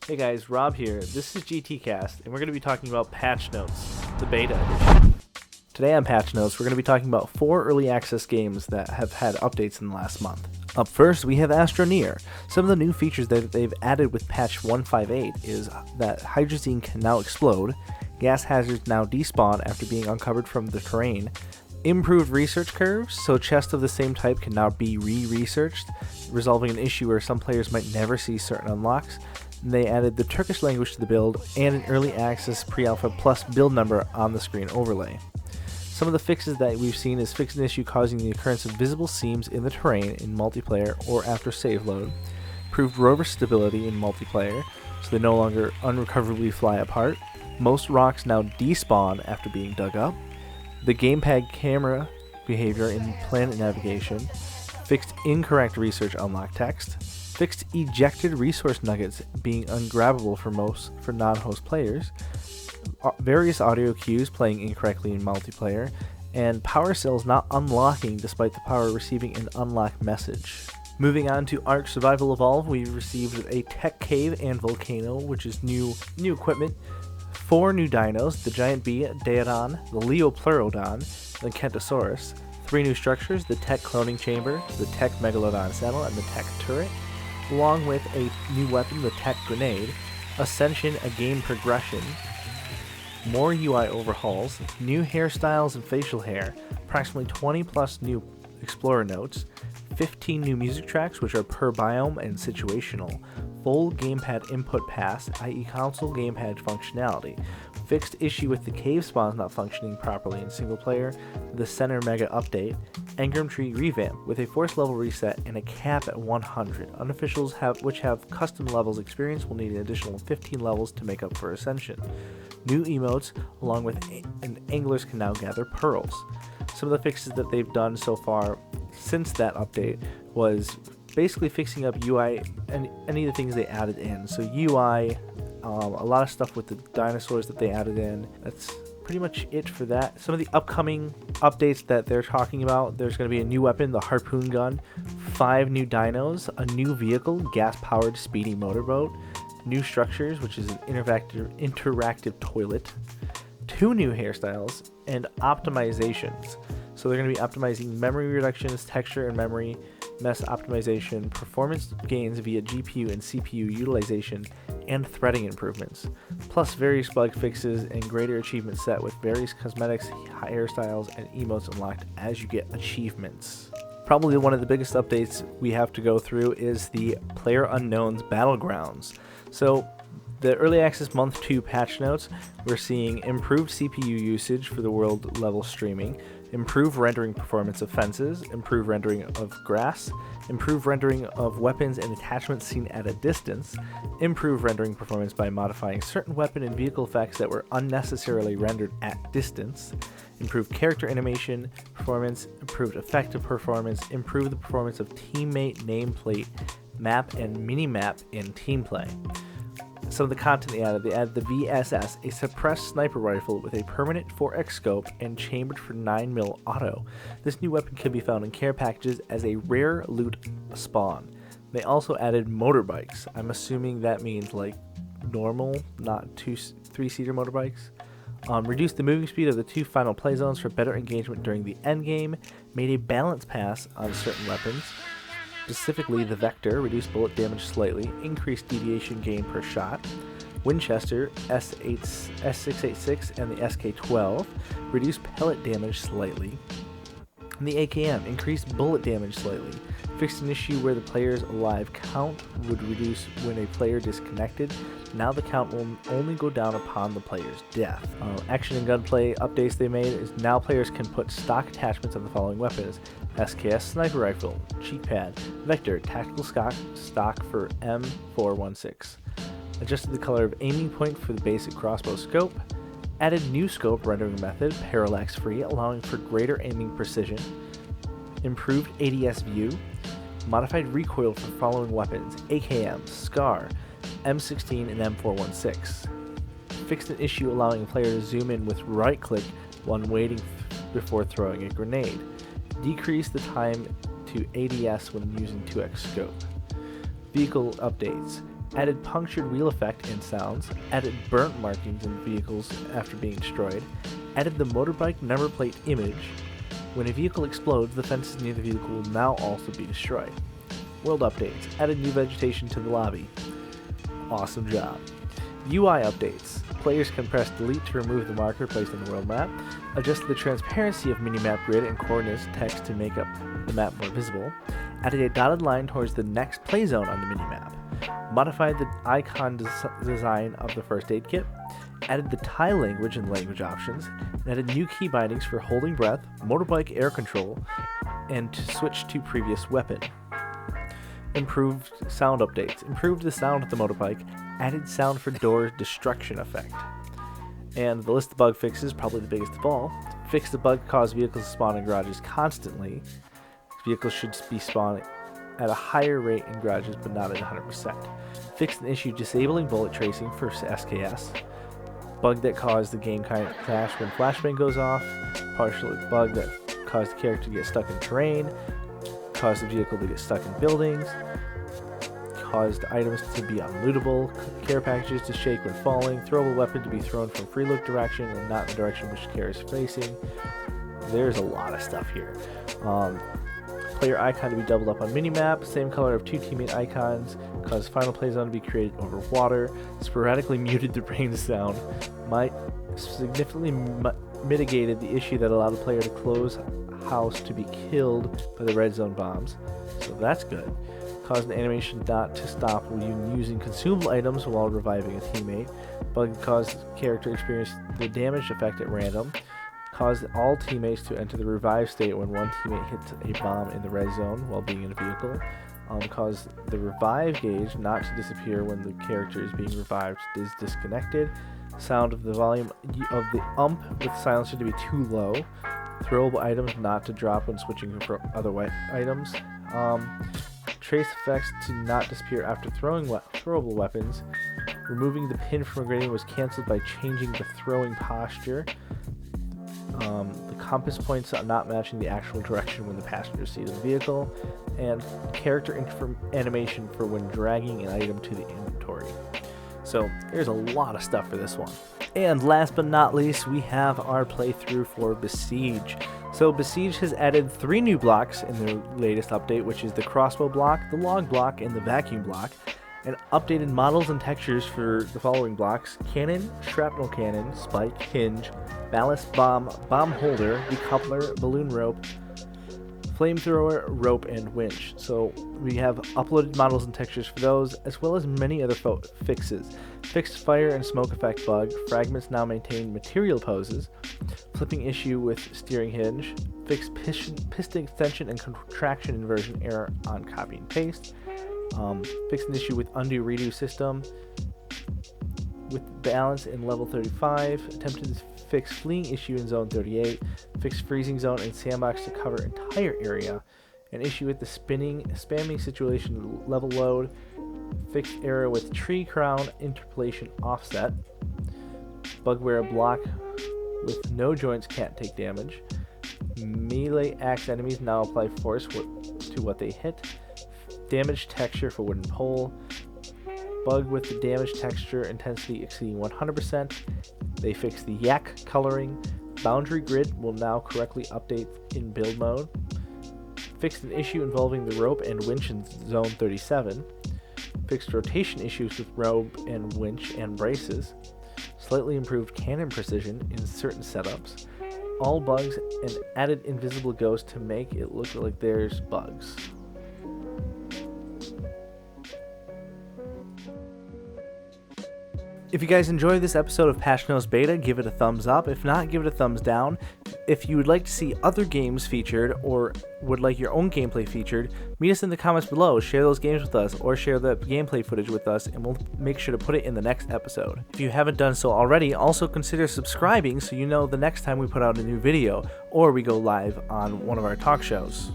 Hey guys, Rob here. This is GTCast, and we're going to be talking about Patch Notes, the beta edition. Today on Patch Notes, we're going to be talking about 4 early access games that have had updates in the last month. Up first, we have Astroneer. Some of the new features that they've added with patch 158 is that hydrazine can now explode, gas hazards now despawn after being uncovered from the terrain, improved research curves, so chests of the same type can now be re-researched, resolving an issue where some players might never see certain unlocks. They added the Turkish language to the build and an early access pre-alpha plus build number on the screen overlay. Some of the fixes that we've seen is fix an issue causing the occurrence of visible seams in the terrain in multiplayer or after save load, improved rover stability in multiplayer so they no longer unrecoverably fly apart, most rocks now despawn after being dug up, the gamepad camera behavior in planet navigation, fixed incorrect research unlock text, fixed ejected resource nuggets being ungrabbable for non-host players, various audio cues playing incorrectly in multiplayer, and power cells not unlocking despite the power receiving an unlock message. Moving on to Ark Survival Evolved, we received a tech cave and volcano, which is new equipment, 4 new dinos, the giant bee Daedon, the Leopleurodon, the Kentosaurus, 3 new structures, the tech cloning chamber, the tech megalodon saddle, and the tech turret, along with a new weapon, the tech grenade, Ascension, a game progression, more UI overhauls, new hairstyles and facial hair, approximately 20 plus new explorer notes, 15 new music tracks which are per biome and situational, full gamepad input pass, i.e. console gamepad functionality, fixed issue with the cave spawns not functioning properly in single player, the center mega update, Engram tree revamp with a force level reset and a cap at 100. Unofficials which have custom levels experience will need an additional 15 levels to make up for Ascension. New emotes, along with anglers can now gather pearls. Some of the fixes that they've done so far since that update was basically fixing up UI and any of the things they added in. So UI, a lot of stuff with the dinosaurs that they added in. That's pretty much it for that. Some of the upcoming updates that they're talking about, there's going to be a new weapon, the harpoon gun, 5 new dinos, a new vehicle, gas-powered speedy motorboat, new structures, which is an interactive toilet, 2 new hairstyles, and optimizations. So they're going to be optimizing memory reductions, texture and memory, mesh optimization, performance gains via GPU and CPU utilization, and threading improvements, plus various bug fixes and greater achievement set with various cosmetics, hairstyles, and emotes unlocked as you get achievements. Probably one of the biggest updates we have to go through is the PLAYERUNKNOWNS Battlegrounds. So the early access month 2 patch notes, we're seeing improved CPU usage for the world level streaming, improved rendering performance of fences, improved rendering of grass, improved rendering of weapons and attachments seen at a distance, improved rendering performance by modifying certain weapon and vehicle effects that were unnecessarily rendered at distance, improved character animation performance, improved effective performance, improved the performance of teammate nameplate, map, and mini-map in team play. Some of the content they added the VSS, a suppressed sniper rifle with a permanent 4x scope and chambered for 9mm auto. This new weapon can be found in care packages as a rare loot spawn. They also added motorbikes. I'm assuming that means like normal, not 3-seater motorbikes. Reduced the moving speed of the 2 final play zones for better engagement during the endgame. Made a balance pass on certain weapons. Specifically, the Vector reduced bullet damage slightly, increased deviation gain per shot. Winchester S686 and the SK12 reduced pellet damage slightly. And the AKM increased bullet damage slightly. Fixed an issue where the player's alive count would reduce when a player disconnected. Now the count will only go down upon the player's death. Action and gunplay updates they made is now players can put stock attachments on the following weapons: SKS sniper rifle, cheek pad, Vector tactical stock for M416. Adjusted the color of aiming point for the basic crossbow scope. Added new scope rendering method, parallax free, allowing for greater aiming precision. Improved ADS view. Modified recoil for following weapons: AKM, SCAR, M16, and M416. Fixed an issue allowing a player to zoom in with right click when waiting before throwing a grenade. Decreased the time to ADS when using 2x scope. Vehicle updates. added punctured wheel effect and sounds, added burnt markings in vehicles after being destroyed, added the motorbike number plate image. When a vehicle explodes, the fences near the vehicle will now also be destroyed. World updates, added new vegetation to the lobby. Awesome job. UI updates, players can press delete to remove the marker placed on the world map, adjust the transparency of minimap grid and coordinates text to make up the map more visible, added a dotted line towards the next play zone on the minimap, modified the icon design of the first aid kit, added the tile language and language options, and added new key bindings for holding breath, motorbike air control, and to switch to previous weapon. Improved sound updates, improved the sound of the motorbike, added sound for door destruction effect. And the list of bug fixes, probably the biggest of all, fix the bug caused vehicles to spawn in garages constantly. Vehicles should be spawning at a higher rate in garages, but not at 100%. Fixed an issue disabling bullet tracing for SKS. Bug that caused the game crash when flashbang goes off. Partially bug that caused the character to get stuck in terrain. Caused the vehicle to get stuck in buildings. Caused items to be unlootable. Care packages to shake when falling. Throwable weapon to be thrown from free look direction and not the direction which the carrier is facing. There's a lot of stuff here. Player icon to be doubled up on minimap, same color of two teammate icons, caused final play zone to be created over water, sporadically muted the rain sound, might significantly mitigated the issue that allowed the player to close house to be killed by the red zone bombs, so that's good. Caused the animation not to stop when using consumable items while reviving a teammate. Bug caused character experience the damage effect at random. Caused all teammates to enter the revive state when one teammate hits a bomb in the red zone while being in a vehicle. Caused the revive gauge not to disappear when the character is being revived is disconnected. Sound of the volume of the with silencer to be too low. Throwable items not to drop when switching for other items. Trace effects to not disappear after throwing throwable weapons. Removing the pin from a grenade was cancelled by changing the throwing posture. The compass points are not matching the actual direction when the passenger seat of the vehicle, and character animation for when dragging an item to the inventory. So there's a lot of stuff for this one. And last but not least, we have our playthrough for Besiege. So Besiege has added 3 new blocks in their latest update, which is the crossbow block, the log block, and the vacuum block, and updated models and textures for the following blocks: cannon, shrapnel cannon, spike, hinge, ballast bomb, bomb holder, decoupler, balloon rope, flamethrower, rope, and winch. So we have uploaded models and textures for those, as well as many other fixes. Fixed fire and smoke effect bug, fragments now maintain material poses, flipping issue with steering hinge, fixed piston extension and contraction inversion error on copy and paste, fixed an issue with undo redo system with balance in level 35, attempted to fix fleeing issue in zone 38, fixed freezing zone and sandbox to cover entire area, an issue with the spamming situation level load, fixed error with tree crown interpolation offset, bug where a block with no joints can't take damage, melee axe enemies now apply force to what they hit, damage texture for wooden pole, bug with the damage texture intensity exceeding 100%. They fixed the yak coloring. Boundary grid will now correctly update in build mode. Fixed an issue involving the rope and winch in zone 37. Fixed rotation issues with rope and winch and braces. Slightly improved cannon precision in certain setups. All bugs and added invisible ghost to make it look like there's bugs. If you guys enjoyed this episode of Patch Notes Beta, give it a thumbs up. If not, give it a thumbs down. If you would like to see other games featured or would like your own gameplay featured, meet us in the comments below, share those games with us, or share the gameplay footage with us, and we'll make sure to put it in the next episode. If you haven't done so already, also consider subscribing so you know the next time we put out a new video or we go live on one of our talk shows.